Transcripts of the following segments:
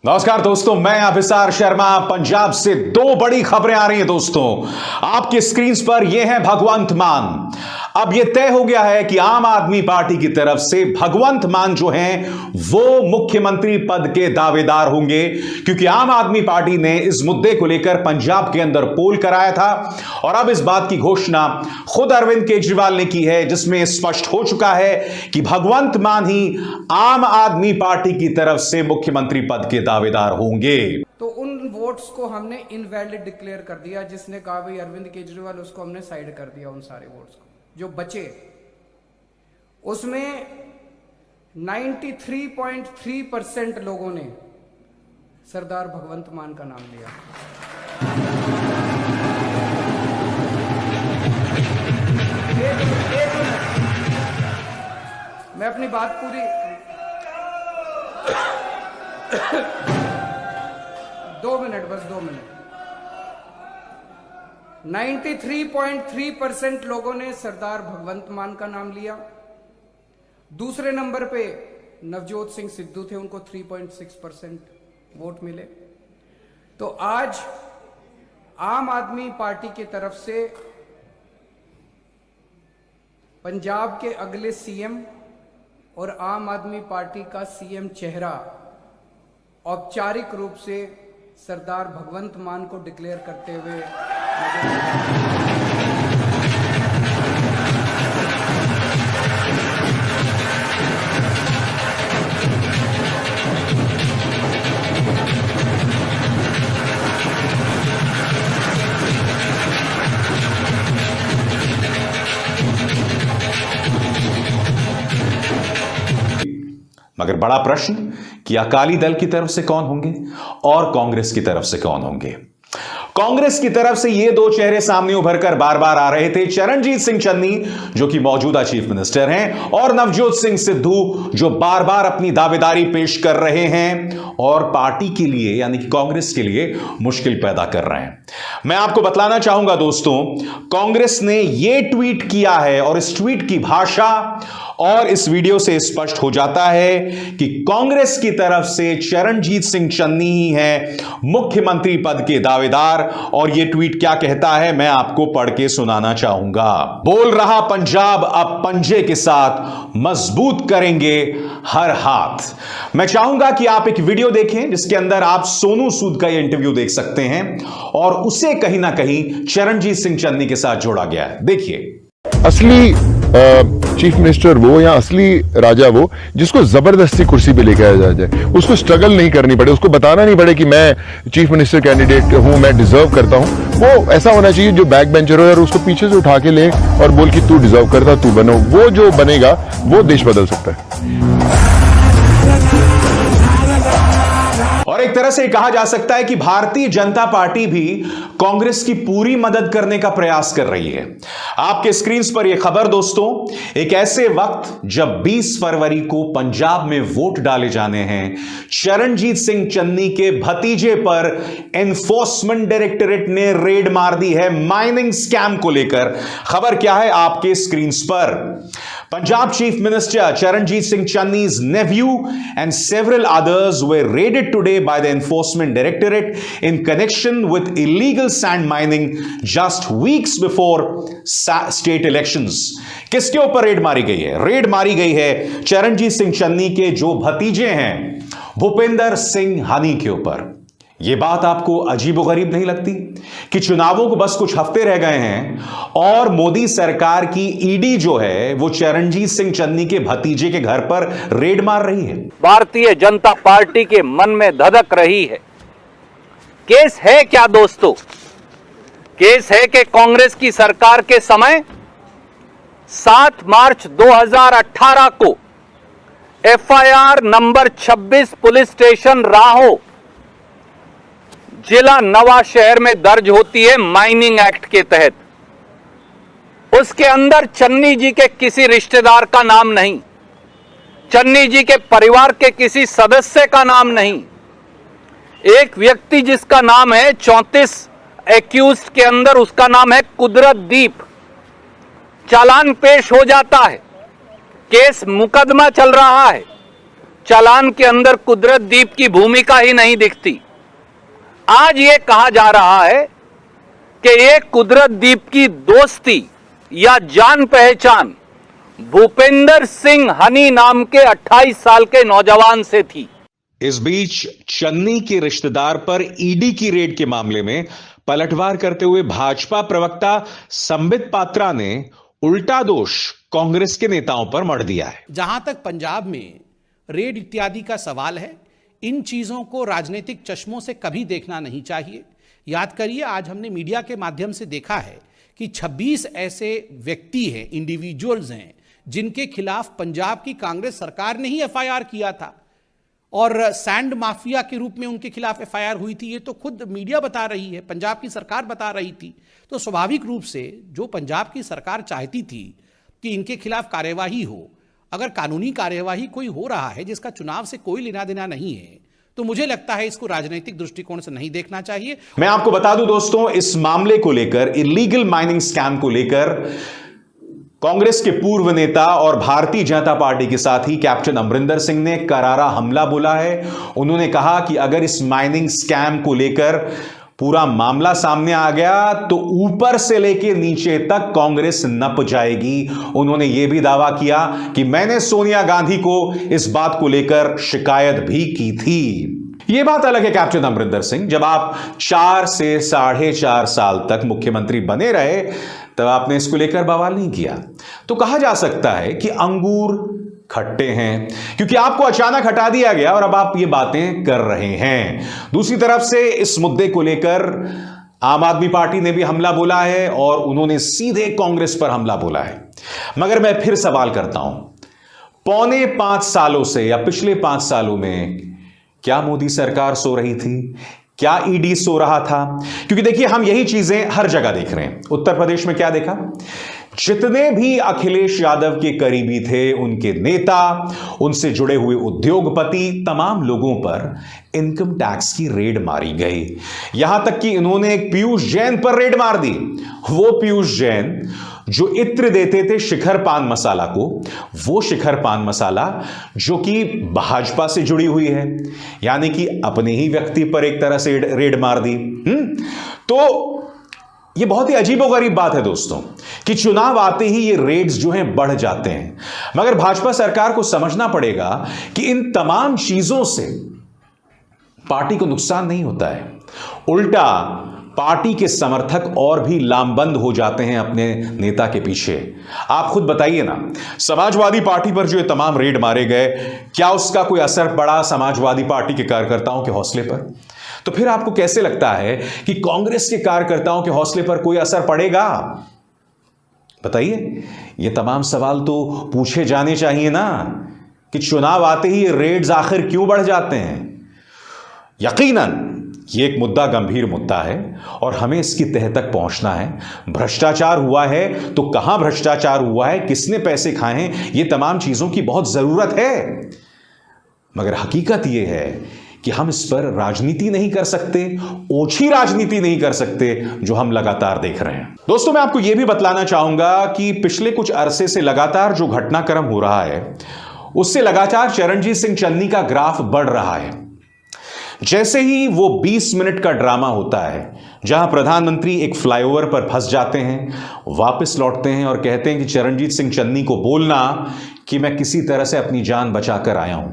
नमस्कार दोस्तों, मैं अभिसार शर्मा। पंजाब से दो बड़ी खबरें आ रही हैं दोस्तों आपके स्क्रीन पर। यह है भगवंत मान। अब यह तय हो गया है कि आम आदमी पार्टी की तरफ से भगवंत मान जो हैं वो मुख्यमंत्री पद के दावेदार होंगे, क्योंकि आम आदमी पार्टी ने इस मुद्दे को लेकर पंजाब के अंदर पोल कराया था और अब इस बात की घोषणा खुद अरविंद केजरीवाल ने की है, जिसमें स्पष्ट हो चुका है कि भगवंत मान ही आम आदमी पार्टी की तरफ से मुख्यमंत्री पद के दावेदार होंगे। तो उन वोट्स को हमने इनवैलिड डिक्लेयर कर दिया, जिसने कहा भाई अरविंद केजरीवाल, उसको हमने साइड कर दिया। उन सारे वोट्स को जो बचे उसमें 93.3% लोगों ने सरदार भगवंत मान का नाम लिया। एक मिनट, मैं अपनी बात पूरी 2 मिनट, बस 2 मिनट। 93.3% लोगों ने सरदार भगवंत मान का नाम लिया। दूसरे नंबर पे नवजोत सिंह सिद्धू थे, उनको 3.6% वोट मिले। तो आज आम आदमी पार्टी की तरफ से पंजाब के अगले सीएम और आम आदमी पार्टी का सीएम चेहरा औपचारिक रूप से सरदार भगवंत मान को डिक्लेयर करते हुए मगर बड़ा प्रश्न कि अकाली दल की तरफ से कौन होंगे और कांग्रेस की तरफ से कौन होंगे। कांग्रेस की तरफ से ये दो चेहरे सामने उभर कर बार बार आ रहे थे, चरणजीत सिंह चन्नी जो कि मौजूदा चीफ मिनिस्टर हैं और नवजोत सिंह सिद्धू जो बार बार अपनी दावेदारी पेश कर रहे हैं और पार्टी के लिए यानी कि कांग्रेस के लिए मुश्किल पैदा कर रहे हैं। मैं आपको बतलाना चाहूंगा दोस्तों, कांग्रेस ने यह ट्वीट किया है और इस ट्वीट की भाषा और इस वीडियो से स्पष्ट हो जाता है कि कांग्रेस की तरफ से चरणजीत सिंह चन्नी ही है मुख्यमंत्री पद के दावेदार। और यह ट्वीट क्या कहता है मैं आपको पढ़ के सुनाना चाहूंगा। बोल रहा पंजाब अब पंजे के साथ मजबूत करेंगे हर हाथ। मैं चाहूंगा कि आप एक वीडियो देखें जिसके अंदर आप सोनू सूद का यह इंटरव्यू देख सकते हैं और उसे कहीं ना कहीं चरणजीत सिंह चन्नी के साथ जोड़ा गया है। देखिए, असली चीफ मिनिस्टर वो या असली राजा वो जिसको जबरदस्ती कुर्सी पे लेके आया जाए, उसको स्ट्रगल नहीं करनी पड़े, उसको बताना नहीं पड़े कि मैं चीफ मिनिस्टर कैंडिडेट हूं, मैं डिजर्व करता हूं। वो ऐसा होना चाहिए जो बैक बेंचर हो और उसको पीछे से उठा के ले और बोल कि तू डिजर्व करता, तू बनो। वो जो बनेगा वो देश बदल सकता है। और एक तरह से कहा जा सकता है कि भारतीय जनता पार्टी भी कांग्रेस की पूरी मदद करने का प्रयास कर रही है। आपके स्क्रीन पर यह खबर दोस्तों, एक ऐसे वक्त जब 20 फरवरी को पंजाब में वोट डाले जाने हैं, चरणजीत सिंह चन्नी के भतीजे पर एनफोर्समेंट डायरेक्टरेट ने रेड मार दी है माइनिंग स्कैम को लेकर। खबर क्या है आपके स्क्रीन पर। Punjab Chief Minister Charanjit Singh Channi's nephew and several others were raided today by the Enforcement Directorate in connection with illegal sand mining just weeks before state elections. किसके ऊपर red मारी गई है? रेड मारी गई है चरणजीत सिंह चन्नी के जो भतीजे हैं भूपेंद्र सिंह हनी के ऊपर। यह बात आपको अजीबोगरीब नहीं लगती कि चुनावों को बस कुछ हफ्ते रह गए हैं और मोदी सरकार की ईडी जो है वो चरणजीत सिंह चन्नी के भतीजे के घर पर रेड मार रही है। भारतीय जनता पार्टी के मन में धधक रही है। केस है क्या दोस्तों? केस है कि कांग्रेस की सरकार के समय 7 मार्च 2018 को एफआईआर नंबर 26 पुलिस स्टेशन राहो जिला नवा शहर में दर्ज होती है माइनिंग एक्ट के तहत। उसके अंदर चन्नी जी के किसी रिश्तेदार का नाम नहीं, चन्नी जी के परिवार के किसी सदस्य का नाम नहीं। एक व्यक्ति जिसका नाम है 34 एक्यूज्ड के अंदर, उसका नाम है कुदरत दीप। चालान पेश हो जाता है, केस मुकदमा चल रहा है, चालान के अंदर कुदरत दीप की भूमिका ही नहीं दिखती। आज ये कहा जा रहा है कि ये कुदरत दीप की दोस्ती या जान पहचान भूपेंद्र सिंह हनी नाम के 28 साल के नौजवान से थी। इस बीच चन्नी के रिश्तेदार पर ईडी की रेड के मामले में पलटवार करते हुए भाजपा प्रवक्ता संबित पात्रा ने उल्टा दोष कांग्रेस के नेताओं पर मढ़ दिया है। जहां तक पंजाब में रेड इत्यादि का सवाल है, इन चीजों को राजनीतिक चश्मों से कभी देखना नहीं चाहिए। याद करिए, आज हमने मीडिया के माध्यम से देखा है कि 26 ऐसे व्यक्ति हैं, इंडिविजुअल्स हैं, जिनके खिलाफ पंजाब की कांग्रेस सरकार ने ही एफआईआर किया था और सैंड माफिया के रूप में उनके खिलाफ एफआईआर हुई थी। ये तो खुद मीडिया बता रही है, पंजाब की सरकार बता रही थी। तो स्वाभाविक रूप से जो पंजाब की सरकार चाहती थी कि इनके खिलाफ कार्यवाही हो, अगर कानूनी कार्यवाही कोई हो रहा है जिसका चुनाव से कोई लेना देना नहीं है, तो मुझे लगता है इसको राजनीतिक दृष्टिकोण से नहीं देखना चाहिए। मैं आपको बता दूं दोस्तों, इस मामले को लेकर, इलीगल माइनिंग स्कैम को लेकर कांग्रेस के पूर्व नेता और भारतीय जनता पार्टी के साथी कैप्टन अमरिंदर सिंह ने करारा हमला बोला है। उन्होंने कहा कि अगर इस माइनिंग स्कैम को लेकर पूरा मामला सामने आ गया तो ऊपर से लेकर नीचे तक कांग्रेस नप जाएगी। उन्होंने यह भी दावा किया कि मैंने सोनिया गांधी को इस बात को लेकर शिकायत भी की थी। यह बात अलग है कैप्टन अमरिंदर सिंह, जब आप 4 से 4.5 साल तक मुख्यमंत्री बने रहे तब आपने इसको लेकर बवाल नहीं किया। तो कहा जा सकता है कि अंगूर खट्टे हैं, क्योंकि आपको अचानक हटा दिया गया और अब आप ये बातें कर रहे हैं। दूसरी तरफ से इस मुद्दे को लेकर आम आदमी पार्टी ने भी हमला बोला है और उन्होंने सीधे कांग्रेस पर हमला बोला है। मगर मैं फिर सवाल करता हूं, पौने 5 सालों से या पिछले 5 सालों में क्या मोदी सरकार सो रही थी? क्या ईडी सो रहा था? क्योंकि देखिए, हम यही चीजें हर जगह देख रहे हैं। उत्तर प्रदेश में क्या देखा? जितने भी अखिलेश यादव के करीबी थे, उनके नेता, उनसे जुड़े हुए उद्योगपति, तमाम लोगों पर इनकम टैक्स की रेड मारी गई। यहां तक कि इन्होंने एक पीयूष जैन पर रेड मार दी। वो पीयूष जैन जो इत्र देते थे शिखर पान मसाला को, वो शिखर पान मसाला जो कि भाजपा से जुड़ी हुई है, यानी कि अपने ही व्यक्ति पर एक तरह से रेड मार दी। तो ये बहुत ही अजीबोगरीब बात है दोस्तों कि चुनाव आते ही ये रेड्स जो हैं बढ़ जाते हैं। मगर भाजपा सरकार को समझना पड़ेगा कि इन तमाम चीजों से पार्टी को नुकसान नहीं होता है, उल्टा पार्टी के समर्थक और भी लामबंद हो जाते हैं अपने नेता के पीछे। आप खुद बताइए ना, समाजवादी पार्टी पर जो ये तमाम रेड मारे गए, क्या उसका कोई असर पड़ा समाजवादी पार्टी के कार्यकर्ताओं के हौसले पर? तो फिर आपको कैसे लगता है कि कांग्रेस के कार्यकर्ताओं के हौसले पर कोई असर पड़ेगा? बताइए। ये तमाम सवाल तो पूछे जाने चाहिए ना कि चुनाव आते ही रेड्स आखिर क्यों बढ़ जाते हैं। यकीनन ये एक मुद्दा, गंभीर मुद्दा है और हमें इसकी तह तक पहुंचना है। भ्रष्टाचार हुआ है तो कहां भ्रष्टाचार हुआ है, किसने पैसे खाए हैं, ये तमाम चीजों की बहुत जरूरत है। मगर हकीकत यह है कि हम इस पर राजनीति नहीं कर सकते, ओछी राजनीति नहीं कर सकते, जो हम लगातार देख रहे हैं। दोस्तों, मैं आपको यह भी बतलाना चाहूंगा कि पिछले कुछ अरसे से लगातार जो घटनाक्रम हो रहा है, उससे लगातार चरणजीत सिंह चन्नी का ग्राफ बढ़ रहा है। जैसे ही वो 20 मिनट का ड्रामा होता है जहां प्रधानमंत्री एक फ्लाईओवर पर फंस जाते हैं, वापस लौटते हैं और कहते हैं कि चरणजीत सिंह चन्नी को बोलना कि मैं किसी तरह से अपनी जान बचाकर आया हूं,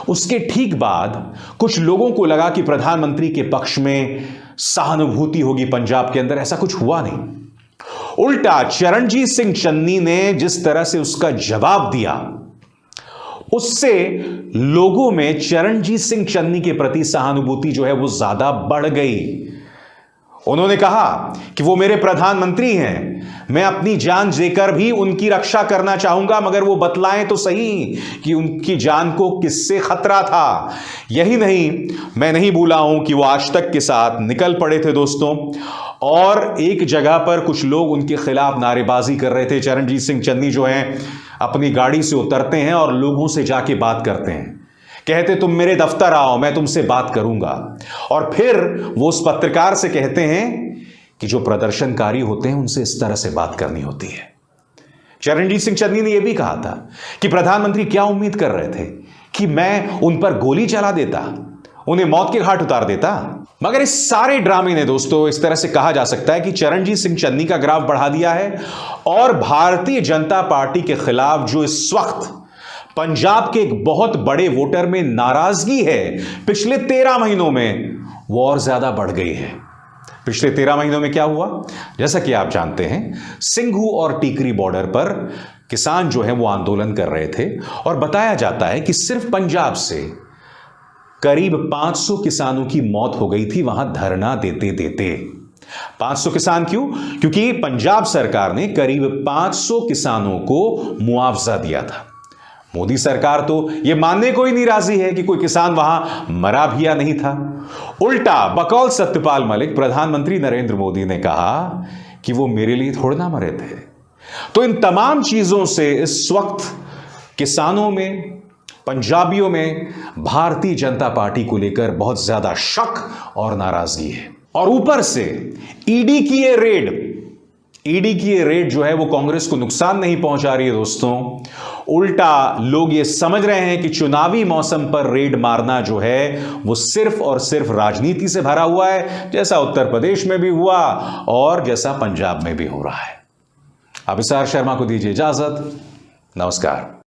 उसके ठीक बाद कुछ लोगों को लगा कि प्रधानमंत्री के पक्ष में सहानुभूति होगी पंजाब के अंदर। ऐसा कुछ हुआ नहीं। उल्टा चरणजीत सिंह चन्नी ने जिस तरह से उसका जवाब दिया, उससे लोगों में चरणजीत सिंह चन्नी के प्रति सहानुभूति जो है वो ज्यादा बढ़ गई। उन्होंने कहा कि वो मेरे प्रधानमंत्री हैं, मैं अपनी जान देकर भी उनकी रक्षा करना चाहूंगा, मगर वो बतलाएं तो सही कि उनकी जान को किससे खतरा था। यही नहीं, मैं नहीं भूला हूं कि वो आज तक के साथ निकल पड़े थे दोस्तों, और एक जगह पर कुछ लोग उनके खिलाफ नारेबाजी कर रहे थे। चरणजीत सिंह चन्नी जो हैं अपनी गाड़ी से उतरते हैं और लोगों से जाके बात करते हैं, कहते तुम मेरे दफ्तर आओ, मैं तुमसे बात करूंगा। और फिर वो उस पत्रकार से कहते हैं कि जो प्रदर्शनकारी होते हैं उनसे इस तरह से बात करनी होती है। चरणजीत सिंह चन्नी ने यह भी कहा था कि प्रधानमंत्री क्या उम्मीद कर रहे थे कि मैं उन पर गोली चला देता, उन्हें मौत के घाट उतार देता। मगर इस सारे ड्रामे ने दोस्तों इस तरह से कहा जा सकता है कि चरणजीत सिंह चन्नी का ग्राफ बढ़ा दिया है और भारतीय जनता पार्टी के खिलाफ जो इस वक्त पंजाब के एक बहुत बड़े वोटर में नाराजगी है पिछले 13 महीनों में, वो और ज्यादा बढ़ गई है। पिछले 13 महीनों में क्या हुआ, जैसा कि आप जानते हैं, सिंघू और टीकरी बॉर्डर पर किसान जो है वो आंदोलन कर रहे थे और बताया जाता है कि सिर्फ पंजाब से करीब 500 किसानों की मौत हो गई थी वहां धरना देते देते। 500 किसान क्यों? क्योंकि पंजाब सरकार ने करीब 500 किसानों को मुआवजा दिया था। मोदी सरकार तो यह मानने को ही नहीं राजी है कि कोई किसान वहां मरा भी या नहीं था। उल्टा बकौल सत्यपाल मलिक प्रधानमंत्री नरेंद्र मोदी ने कहा कि वो मेरे लिए थोड़े ना मरे थे। तो इन तमाम चीजों से इस वक्त किसानों में, पंजाबियों में भारतीय जनता पार्टी को लेकर बहुत ज्यादा शक और नाराजगी है। और ऊपर से ईडी की ये रेड जो है वो कांग्रेस को नुकसान नहीं पहुंचा रही है दोस्तों। उल्टा लोग ये समझ रहे हैं कि चुनावी मौसम पर रेड मारना जो है वो सिर्फ और सिर्फ राजनीति से भरा हुआ है, जैसा उत्तर प्रदेश में भी हुआ और जैसा पंजाब में भी हो रहा है। अभिसार शर्मा को दीजिए इजाजत। नमस्कार।